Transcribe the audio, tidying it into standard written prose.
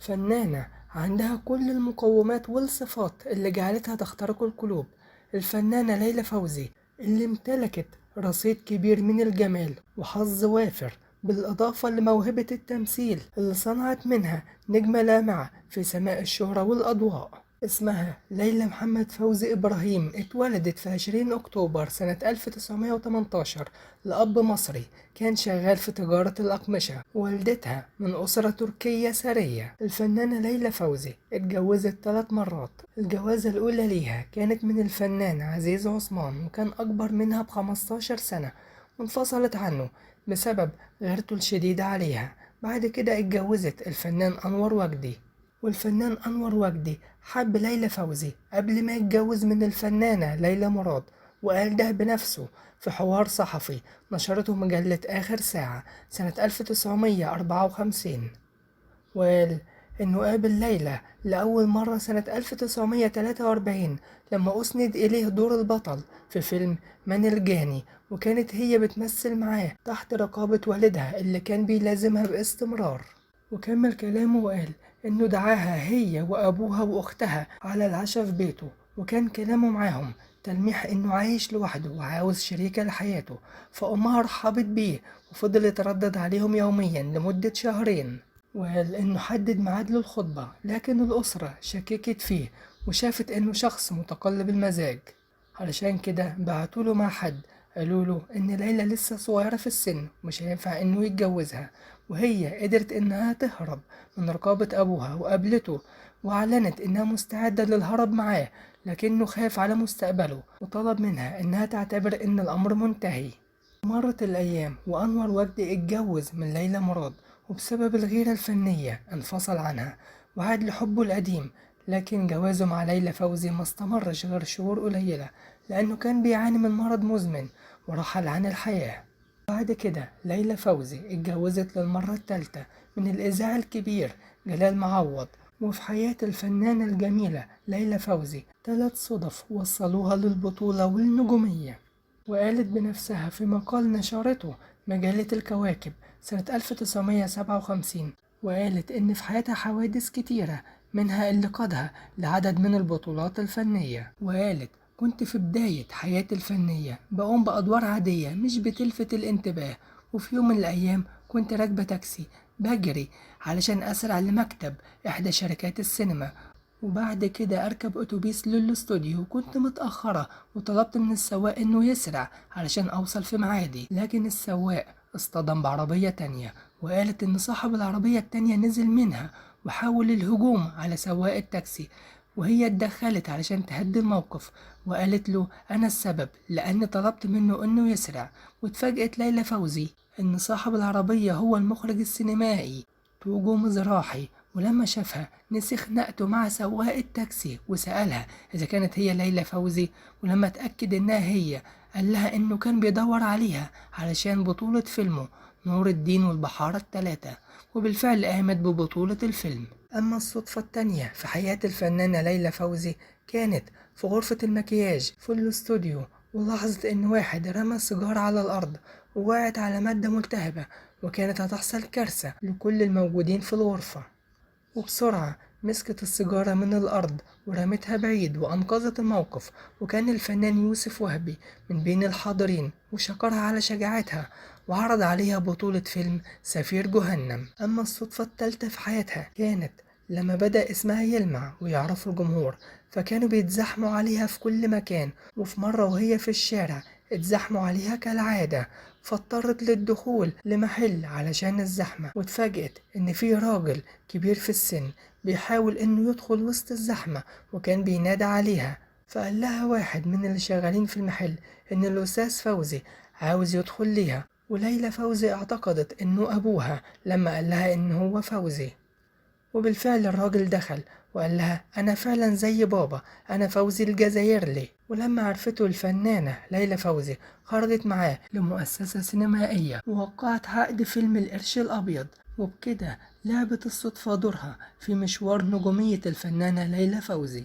فنانة عندها كل المقومات والصفات اللي جعلتها تخترق القلوب. الفنانة ليلى فوزي اللي امتلكت رصيد كبير من الجمال وحظ وافر، بالإضافة لموهبة التمثيل اللي صنعت منها نجمة لامعة في سماء الشهرة والأضواء. اسمها ليلى محمد فوزي إبراهيم، اتولدت في 20 أكتوبر سنة 1918 لأب مصري كان شغال في تجارة الأقمشة. والدتها من أسرة تركية ثرية. الفنانة ليلى فوزي اتجوزت 3 مرات. الجوازة الأولى ليها كانت من الفنان عزيز عثمان، وكان أكبر منها ب15 سنة، وانفصلت عنه بسبب غيرته الشديدة عليها. بعد كده اتجوزت الفنان أنور وجدي، والفنان أنور وجدي حب ليلى فوزي قبل ما يتجوز من الفنانة ليلى مراد، وقال ده بنفسه في حوار صحفي نشرته مجلة آخر ساعة سنة 1954. وقال إنه قابل ليلى لأول مرة سنة 1943 لما أسند إليه دور البطل في فيلم من الجاني، وكانت هي بتمثل معاه تحت رقابة والدها اللي كان بيلازمها باستمرار. وكمل كلامه وقال إنه دعاها هي وأبوها وأختها على العشاء في بيته، وكان كلامه معاهم تلميح إنه عايش لوحده وعاوز شريكة لحياته. فأمها رحبت بيه وفضل يتردد عليهم يوميا لمدة شهرين. وقال إنه حدد ميعاد للخطبة، لكن الأسرة شككت فيه وشافت إنه شخص متقلب المزاج. علشان كده بعتوله مع حد قالوله إن ليلى لسه صغيرة في السن مش هينفع إنه يتجوزها. وهي قدرت إنها تهرب من رقابة أبوها وقابلته، وأعلنت إنها مستعدة للهرب معاه، لكنه خاف على مستقبله وطلب منها إنها تعتبر إن الأمر منتهي. مرت الأيام وأنور وجدي اتجوز من ليلى مراد، وبسبب الغيرة الفنية انفصل عنها وعاد لحبه القديم. لكن جوازه مع ليلى فوزي ما استمرش غير شهور قليلة، لأنه كان بيعاني من مرض مزمن ورحل عن الحياة. بعد كده ليلى فوزي اتجوزت للمرة الثالثة من الإذاعي الكبير جلال معوض. وفي حياة الفنانة الجميلة ليلى فوزي 3 صدف وصلوها للبطولة والنجومية. وقالت بنفسها في مقال نشرته مجلة الكواكب سنة 1957، وقالت إن في حياتها حوادث كتيرة، منها اللي قادها لعدد من البطولات الفنية. وقالت كنت في بداية حياتي الفنية بقوم بأدوار عادية مش بتلفت الانتباه، وفي يوم من الأيام كنت راكبة تاكسي بجري علشان أسرع لمكتب إحدى شركات السينما، وبعد كده أركب أتوبيس للاستوديو. كنت متأخرة وطلبت من السواق إنه يسرع علشان أوصل في ميعادي، لكن السواق اصطدم بعربية تانية. وقالت إن صاحب العربية التانية نزل منها وحاول الهجوم على سواق التاكسي، وهي اتدخلت علشان تهدي الموقف وقالت له أنا السبب لأني طلبت منه إنه يسرع. واتفاجأت ليلى فوزي إن صاحب العربية هو المخرج السينمائي توجو مزراحي، ولما شافها نسي خناقته مع سواق التاكسي وسألها إذا كانت هي ليلى فوزي. ولما اتأكد إنها هي قال لها إنه كان بيدور عليها علشان بطولة فيلمه نور الدين والبحارة التلاتة، وبالفعل قامت ببطولة الفيلم. أما الصدفة التانية في حياة الفنانة ليلى فوزي كانت في غرفة المكياج في الاستوديو، ولاحظت إن واحد رمى سيجارة على الأرض ووقعت على مادة ملتهبة، وكانت هتحصل كارثة لكل الموجودين في الغرفة. وبسرعة مسكت السيجارة من الأرض ورمتها بعيد وأنقذت الموقف. وكان الفنان يوسف وهبي من بين الحاضرين وشكرها على شجاعتها وعرض عليها بطولة فيلم سفير جهنم. أما الصدفة التالتة في حياتها كانت لما بدأ اسمها يلمع ويعرف الجمهور، فكانوا بيتزحموا عليها في كل مكان. وفي مرة وهي في الشارع اتزحموا عليها كالعادة، فاضطرت للدخول لمحل علشان الزحمة، واتفاجئت إن في راجل كبير في السن بيحاول إنه يدخل وسط الزحمة وكان بينادى عليها. فقال لها واحد من اللي شغالين في المحل إن الأستاذ فوزي عاوز يدخل ليها. وليلى فوزي اعتقدت إنه أبوها لما قال لها إن هو فوزي، وبالفعل الراجل دخل وقال لها أنا فعلا زي بابا، أنا فوزي الجزائرلي. ولما عرفته الفنانة ليلى فوزي خرجت معاه لمؤسسة سينمائية ووقعت عقد فيلم القرش الأبيض. وبكده لعبت الصدفة دورها في مشوار نجومية الفنانة ليلى فوزي.